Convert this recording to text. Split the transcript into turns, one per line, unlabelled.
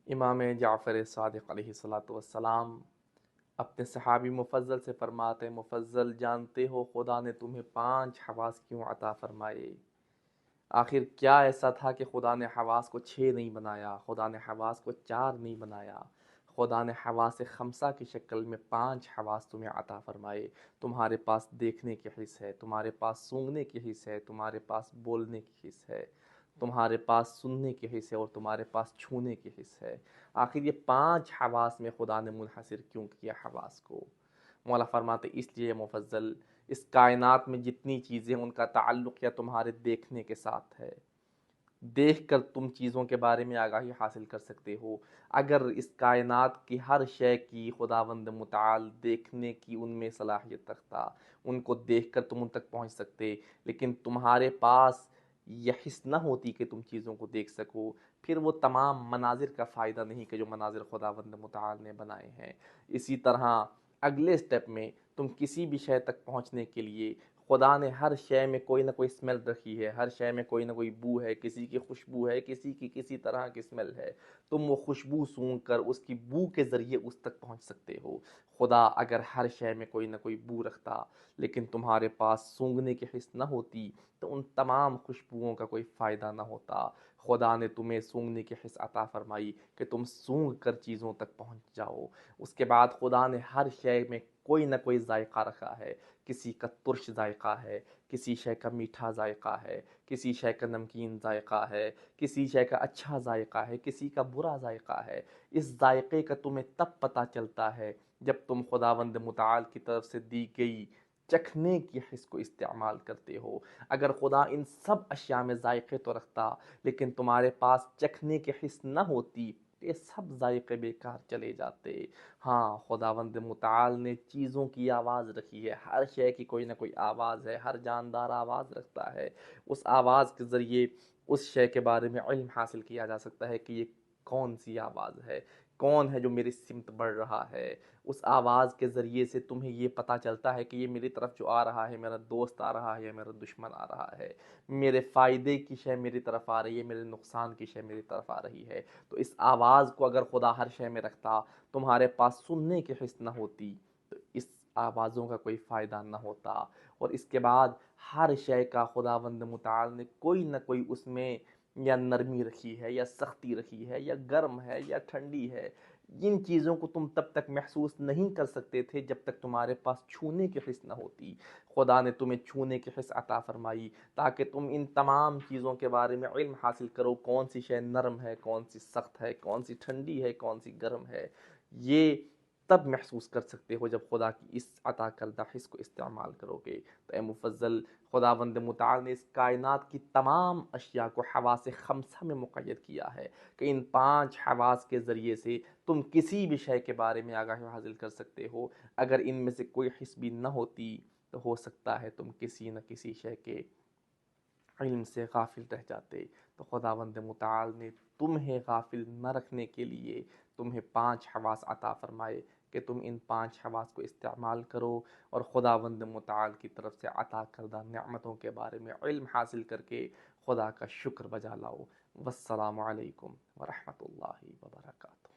امام جعفر صادق علیہ الصلاۃ والسلام اپنے صحابی مفضل سے فرماتے ہیں، مفضل جانتے ہو خدا نے تمہیں 5 حواس کیوں عطا فرمائے؟ آخر کیا ایسا تھا کہ خدا نے حواس کو 6 نہیں بنایا، خدا نے حواس کو 4 نہیں بنایا، خدا نے حواس خمسہ کی شکل میں 5 حواس تمہیں عطا فرمائے؟ تمہارے پاس دیکھنے کی حس ہے، تمہارے پاس سونگنے کی حس ہے، تمہارے پاس بولنے کی حس ہے، تمہارے پاس سننے کی حس ہے، اور تمہارے پاس چھونے کی حس ہے۔ آخر یہ 5 حواس میں خدا نے منحصر کیوں کیا حواس کو؟ مولا فرماتے اس لیے مفضل، اس کائنات میں جتنی چیزیں ان کا تعلق یا تمہارے دیکھنے کے ساتھ ہے، دیکھ کر تم چیزوں کے بارے میں آگاہی حاصل کر سکتے ہو۔ اگر اس کائنات کی ہر شے کی خداوند متعال دیکھنے کی ان میں صلاحیت رکھتا، ان کو دیکھ کر تم ان تک پہنچ سکتے، لیکن تمہارے پاس یہ حس نہ ہوتی کہ تم چیزوں کو دیکھ سکو، پھر وہ تمام مناظر کا فائدہ نہیں کہ جو مناظر خداوند متعال نے بنائے ہیں۔ اسی طرح اگلے سٹیپ میں تم کسی بھی شے تک پہنچنے کے لیے خدا نے ہر شے میں کوئی نہ کوئی اسمیل رکھی ہے، ہر شے میں کوئی نہ کوئی بو ہے، کسی کی خوشبو ہے، کسی کی کسی طرح کی اسمیل ہے۔ تم وہ خوشبو سونگھ کر اس کی بو کے ذریعے اس تک پہنچ سکتے ہو۔ خدا اگر ہر شے میں کوئی نہ کوئی بو رکھتا لیکن تمہارے پاس سونگھنے کی حس نہ ہوتی تو ان تمام خوشبوؤں کا کوئی فائدہ نہ ہوتا۔ خدا نے تمہیں سونگھنے کی حس عطا فرمائی کہ تم سونگھ کر چیزوں تک پہنچ جاؤ۔ اس کے بعد خدا نے ہر شے میں کوئی نہ کوئی ذائقہ رکھا ہے، کسی کا ترش ذائقہ ہے، کسی شے کا میٹھا ذائقہ ہے، کسی شے کا نمکین ذائقہ ہے، کسی شے کا اچھا ذائقہ ہے، کسی کا برا ذائقہ ہے۔ اس ذائقے کا تمہیں تب پتہ چلتا ہے جب تم خداوند متعال کی طرف سے دی گئی چکھنے کی حس کو استعمال کرتے ہو۔ اگر خدا ان سب اشیاء میں ذائقے تو رکھتا لیکن تمہارے پاس چکھنے کی حس نہ ہوتی، یہ سب ذائقے بیکار چلے جاتے۔ ہاں، خداوند متعال نے چیزوں کی آواز رکھی ہے، ہر شے کی کوئی نہ کوئی آواز ہے، ہر جاندار آواز رکھتا ہے۔ اس آواز کے ذریعے اس شے کے بارے میں علم حاصل کیا جا سکتا ہے کہ یہ کون سی آواز ہے، کون ہے جو میری سمت بڑھ رہا ہے۔ اس آواز کے ذریعے سے تمہیں یہ پتہ چلتا ہے کہ یہ میری طرف جو آ رہا ہے میرا دوست آ رہا ہے یا میرا دشمن آ رہا ہے، میرے فائدے کی شے میری طرف آ رہی ہے، میرے نقصان کی شے میری طرف آ رہی ہے۔ تو اس آواز کو اگر خدا ہر شے میں رکھتا، تمہارے پاس سننے کی حس نہ ہوتی تو اس آوازوں کا کوئی فائدہ نہ ہوتا۔ اور اس کے بعد ہر شے کا خداوند متعال نے کوئی نہ کوئی اس میں یا نرمی رکھی ہے یا سختی رکھی ہے یا گرم ہے یا ٹھنڈی ہے۔ جن چیزوں کو تم تب تک محسوس نہیں کر سکتے تھے جب تک تمہارے پاس چھونے کی حس نہ ہوتی۔ خدا نے تمہیں چھونے کی حس عطا فرمائی تاکہ تم ان تمام چیزوں کے بارے میں علم حاصل کرو، کون سی شے نرم ہے، کون سی سخت ہے، کون سی ٹھنڈی ہے، کون سی گرم ہے۔ یہ تب محسوس کر سکتے ہو جب خدا کی اس عطا کردہ حس کو استعمال کرو گے۔ تو اے مفضل، خداوند متعال نے اس کائنات کی تمام اشیاء کو حواس خمسہ میں مقید کیا ہے کہ ان 5 حواس کے ذریعے سے تم کسی بھی شے کے بارے میں آگاہی حاصل کر سکتے ہو۔ اگر ان میں سے کوئی حس بھی نہ ہوتی تو ہو سکتا ہے تم کسی نہ کسی شے کے علم سے غافل رہ جاتے۔ تو خداوند متعال نے تمہیں غافل نہ رکھنے کے لیے تمہیں 5 حواس عطا فرمائے کہ تم ان 5 حواس کو استعمال کرو اور خداوند متعال کی طرف سے عطا کردہ نعمتوں کے بارے میں علم حاصل کر کے خدا کا شکر بجا لاؤ۔ والسلام علیکم ورحمۃ اللہ وبرکاتہ۔